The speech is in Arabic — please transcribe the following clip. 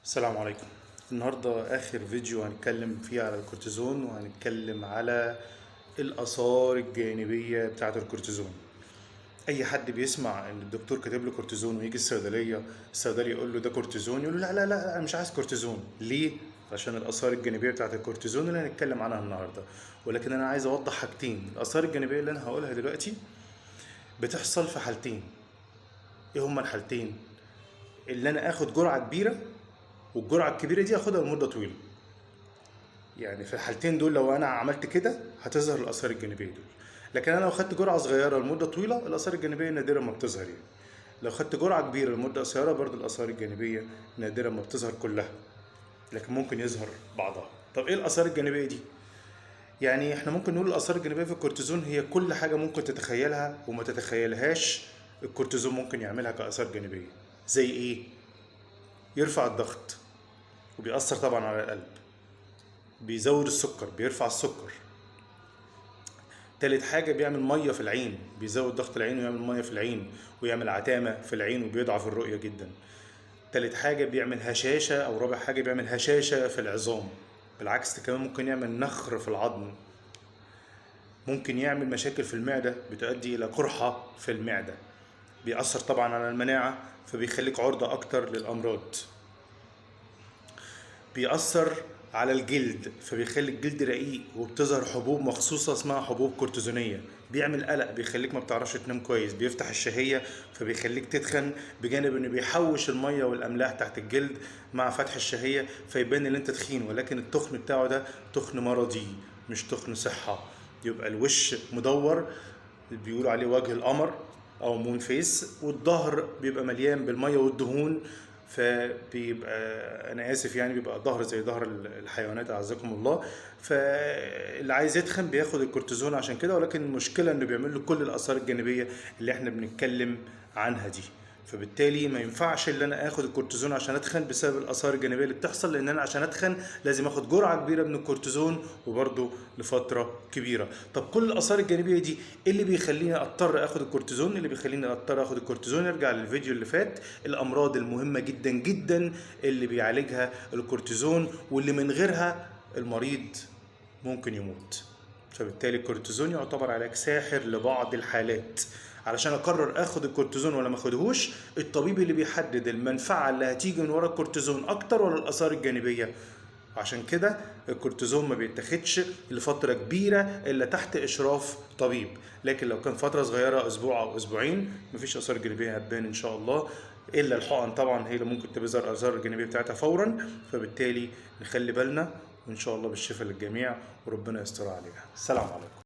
السلام عليكم. النهاردة آخر فيديو هنتكلم فيه على الكورتيزون، وهنتكلم على الآثار الجانبية بتاعة الكورتيزون. أي حد بيسمع إن الدكتور كاتب له كورتيزون ويجي الصيدلي يقول له ده كورتيزون، يقول له لا لا لا أنا مش عايز كورتيزون. ليه؟ عشان الآثار الجانبية بتاعة الكورتيزون اللي هنتكلم عنها النهاردة. ولكن أنا عايز أوضح حاجتين. الآثار الجانبية اللي أنا هقولها دلوقتي بتحصل في حالتين. إيه هما الحالتين؟ اللي أنا آخد جرعة كبيرة، والجرعة الكبيرة دي اخدها لمدة طويلة. يعني في الحالتين دول لو انا عملت كده هتظهر الاثار الجانبية دول. لكن انا لو خدت جرعة صغيرة لمدة طويلة الاثار الجانبية نادرا ما بتظهر يعني. لو خدت جرعة كبيرة لمدة قصيرة برضو الاثار الجانبية نادرا ما بتظهر كلها، لكن ممكن يظهر بعضها. طب ايه الاثار الجانبية دي؟ يعني احنا ممكن نقول الاثار الجانبية في الكورتيزون هي كل حاجة ممكن تتخيلها وما تتخيلهاش الكورتيزون ممكن يعملها كاثار جانبية. زي ايه؟ يرفع الضغط، وبيأثر طبعا على القلب. بيزود السكر، بيرفع السكر. تالت حاجة بيعمل مية في العين، بيزود ضغط العين ويعمل مية في العين، ويعمل عتامة في العين وبيضعف الرؤية جدا. تالت حاجة بيعمل هشاشة، أو رابع حاجة بيعمل هشاشة في العظام. بالعكس ده كمان ممكن يعمل نخر في العظم. ممكن يعمل مشاكل في المعدة بتؤدي إلى قرحة في المعدة. بيأثر طبعا على المناعة، فبيخليك عرضة أكتر للأمراض. بيأثر على الجلد، فبيخلي الجلد رقيق، وبتظهر حبوب مخصوصة اسمها حبوب كورتيزونية. بيعمل قلق، بيخليك ما بتعرفش تنام كويس. بيفتح الشهية فبيخليك تتخن، بجانب انه بيحوش المية والاملاح تحت الجلد مع فتح الشهية، فيبان ان انت تخين، ولكن التخن بتاعه ده تخن مرضي مش تخن صحة. يبقى الوش مدور، بيقولوا عليه وجه القمر او مون فيس، والظهر بيبقى مليان بالميه والدهون، فبيبقى انا اسف يعني بيبقى ظهر زي ظهر الحيوانات اعزكم الله. فاللي عايز يتخن بياخد الكورتيزون عشان كده، ولكن المشكله انه بيعمل له كل الاثار الجانبيه اللي احنا بنتكلم عنها دي. فبالتالي ما ينفعش ان انا اخد الكورتيزون عشان اتخن بسبب الاثار الجانبيه اللي بتحصل، لان انا عشان اتخن لازم اخد جرعه كبيره من الكورتيزون وبرده لفتره كبيره. طب كل الاثار الجانبيه دي ايه اللي بيخليني اضطر اخد الكورتيزون؟ اللي بيخليني اضطر اخد الكورتيزون ارجع للفيديو اللي فات، الامراض المهمه جدا جدا اللي بيعالجها الكورتيزون، واللي من غيرها المريض ممكن يموت. فبالتالي الكورتيزون يعتبر علاج ساحر لبعض الحالات. علشان اقرر اخد الكورتيزون ولا ما اخدهوش، الطبيب اللي بيحدد المنفعه اللي هتيجي من ورا الكورتيزون اكتر ولا الاثار الجانبيه. عشان كده الكورتيزون ما بيتاخدش لفتره كبيره الا تحت اشراف طبيب. لكن لو كان فتره صغيره اسبوع او اسبوعين مفيش اثار جانبيه هتبان ان شاء الله، الا الحقن طبعا هي اللي ممكن تظهر الاثار الجانبيه بتاعتها فورا. فبالتالي نخلي بالنا، وان شاء الله بالشفاء للجميع وربنا يستر علينا. السلام عليكم.